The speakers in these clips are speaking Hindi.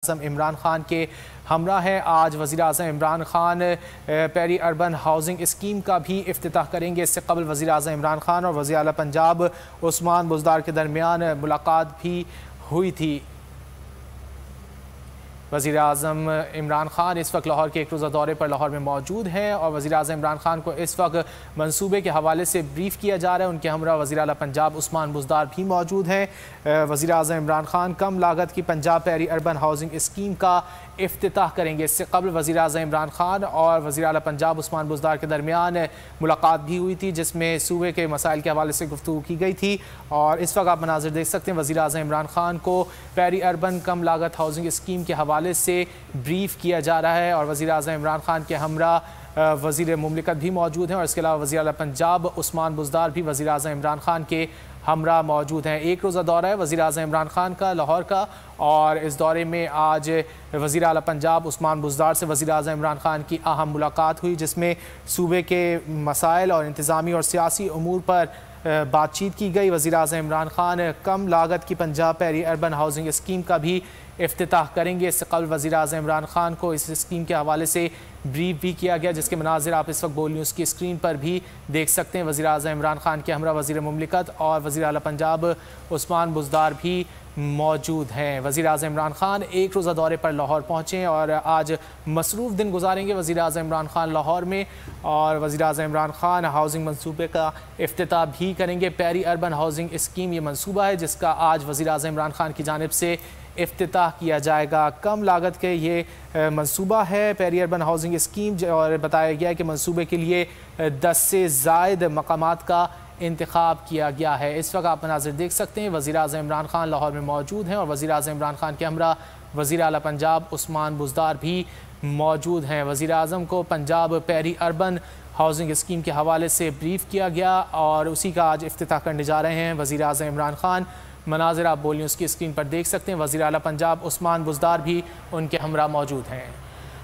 आज़म इमरान खान के हमरा है। आज वज़ीर आज़म Imran Khan peri urban housing scheme का भी इफ्तिताह करेंगे। इससे कबल वज़ीर आज़म इमरान खान और वज़ीर आला पंजाब उस्मान बुज़दार के दरमियान मुलाकात भी हुई थी। वज़ीर आज़म इमरान खान इस वक्त लाहौर के एक रोज़ा दौरे पर लाहौर में मौजूद हैं और वज़ीर आज़म इमरान खान को इस वक्त मंसूबे के हवाले से ब्रीफ़ किया जा रहा है। उनके हमरा वज़ीर आला पंजाब उस्मान बुज़दार भी मौजूद हैं। वज़ीर आज़म इमरान खान कम लागत की Punjab peri urban housing scheme का इफ्तिताह करेंगे। इससे कबल वज़ीर आज़म इमरान खान और वज़ीर आला पंजाब उस्मान बुज़दार के दरमियान मुलाकात भी हुई थी, जिसमें सूबे के मसाइल के हवाले से गुफ्तगू की गई थी। और इस वक्त आप मनाज़िर देख सकते हैं, वज़ीर आज़म इमरान खान को पेरी अर्बन कम लागत हाउसिंग स्कीम के हवाले से ब्रीफ किया जा रहा है। और वज़ीर आज़म इमरान खान के हमरा वज़ीर मुमलिकत भी मौजूद हैं और इसके अलावा वज़ीर आला पंजाब उस्मान बुज़दार भी वज़ीर आज़म इमरान खान के हमरा मौजूद हैं। एक रोज़ा दौरा है वज़ीर आज़म इमरान खान का लाहौर का, और इस दौरे में आज वज़ीर आला पंजाब उस्मान बुज़दार से वज़ीर आज़म इमरान खान की अहम मुलाकात हुई, जिसमें सूबे के मसाइल और इंतज़ामी और सियासी उमूर पर बातचीत की गई। वज़ीर आज़म इमरान खान कम लागत की Punjab peri urban housing scheme का भी इफ्तिताह करेंगे। इससे कबल वज़ीर आज़म इमरान खान को इस स्कीम के हवाले से ब्रीफ भी किया गया, जिसके मनाज़िर आप इस वक्त बोल न्यूज़ की स्क्रीन पर भी देख सकते हैं। वज़ीर आज़म इमरान खान के हमरा वज़ीर मुमलिकत और वज़ीर आला पंजाब उस्मान बुज़दार भी मौजूद हैं। वज़ीर आज़म इमरान खान एक रोज़ा दौरे पर लाहौर पहुँचे और आज मसरूफ़ दिन गुजारेंगे वज़ीर आज़म इमरान खान लाहौर में। और वज़ीर आज़म इमरान खान हाउसिंग मनसूबे का इफ्तिताह भी करेंगे। पेरी अर्बन हाउसिंग स्कीम ये मनसूबा है जिसका आज वज़ीर आज़म इमरान खान की जानिब से इफ्तिताह किया जाएगा। कम लागत के ये मनसूबा है पेरी अर्बन हाउसिंग स्कीम, और बताया गया है कि मनसूबे के लिए 10 से ज़ायद मकामात का इंतखाब किया गया है। इस वक्त आप मनाज़िर देख सकते हैं, वज़ीर आज़म इमरान खान लाहौर में मौजूद हैं और वज़ीर आज़म इमरान खान के हमरा वज़ीर आला पंजाब उस्मान बुज़दार भी मौजूद हैं। वज़ीर आज़म को Punjab peri urban housing scheme के हवाले से ब्रीफ किया गया और उसी का आज इफ्तिताह करने जा रहे हैं वज़ीर आज़म इमरान खान। मनाज़िर आप बोल न्यूज़ की स्क्रीन पर देख सकते हैं। वज़ीर आला पंजाब उस्मान बुज़दार भी उनके हमरा मौजूद हैं।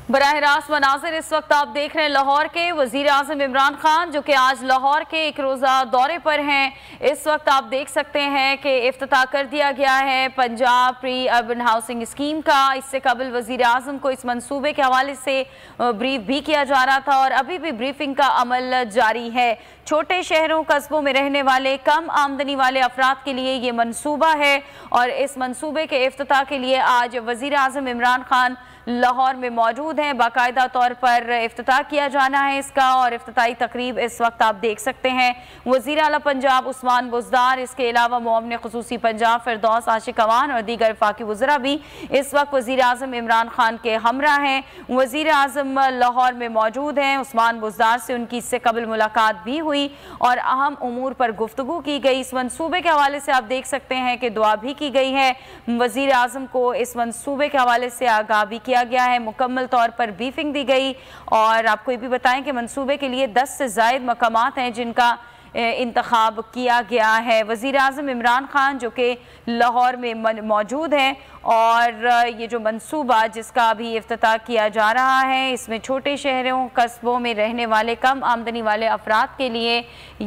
बराह रास्त मनाज़िर इस वक्त आप देख रहे हैं लाहौर के। वज़ीर आज़म इमरान खान जो कि आज लाहौर के एक रोज़ा दौरे पर हैं, इस वक्त आप देख सकते हैं कि इफ्तिताह कर दिया गया है Punjab pre urban housing scheme का। इससे कबल वज़ीर आज़म को इस मंसूबे के हवाले से ब्रीफ भी किया जा रहा था और अभी भी ब्रीफिंग का अमल जारी है। छोटे शहरों कस्बों में रहने वाले कम आमदनी वाले अफराद के लिए ये मनसूबा है और इस मनसूबे के इफ्तिताह के लिए आज वज़ीर आज़म इमरान खान लाहौर में मौजूद हैं। बाकायदा तौर पर इफ्तिताह किया जाना है इसका और इफ्तिताही तकरीब इस वक्त आप देख सकते हैं। वज़ीर आला पंजाब उस्मान बुज़दार, इसके अलावा मुअव्विन ख़ुसूसी पंजाब फ़िरदौस आशिक अवान और दीगर वफ़ाक़ी वज़रा भी इस वक्त वज़ीर आज़म इमरान खान के हमरा हैं। वज़ीर आज़म लाहौर में मौजूद हैं। उस्मान बुज़दार से उनकी इससे कबल मुलाकात भी हुई और अहम उमूर पर गुफ्तगू की गई। इस मनसूबे के हवाले से आप देख सकते हैं कि दुआ भी की गई है। वज़ीर आज़म को इस मनसूबे के हवाले से आगाह भी किया गया है, मुकम्मल तौर पर ब्रीफिंग दी गई। और आपको ये भी बताएं कि मंसूबे के लिए 10 से ज़ायद मकामात हैं जिनका इंतखाब किया गया है। वज़ीर आज़म इमरान खान जो कि लाहौर में मौजूद हैं और ये जो मंसूबा जिसका अभी इफ्तिताह किया जा रहा है, इसमें छोटे शहरों कस्बों में रहने वाले कम आमदनी वाले अफराद के लिए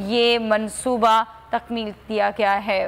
ये मंसूबा तकमील दिया गया है।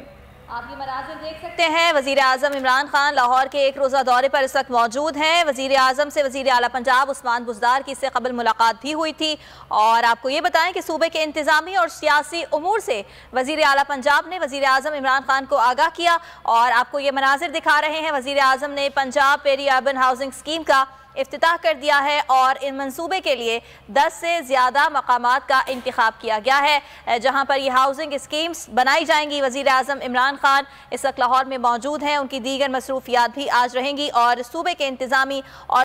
आप ये मनाज़िर देख सकते हैं। वज़ीर आज़म इमरान खान लाहौर के एक रोज़ा दौरे पर इस वक्त मौजूद हैं। वज़ीर आज़म से वज़ीर आला पंजाब उस्मान बुज़दार की इससे कबल मुलाकात भी हुई थी। और आपको ये बताएं कि सूबे के इंतज़ामी और सियासी उमूर से वज़ीर आला पंजाब ने वज़ीर आज़म इमरान खान को आगाह किया और आपको ये मनाज़िर दिखा रहे हैं। वज़ीर आज़म ने Punjab peri urban housing scheme का इफ्तिताह कर दिया है और इन मंसूबे के लिए 10 से ज़्यादा मकामात का इंतखाब किया गया है जहां पर ये हाउसिंग स्कीम्स बनाई जाएंगी। वज़ीर आज़म इमरान खान इस वक्त लाहौर में मौजूद हैं। उनकी दीगर मसरूफियात भी आज रहेंगी और सूबे के इंतज़ामी और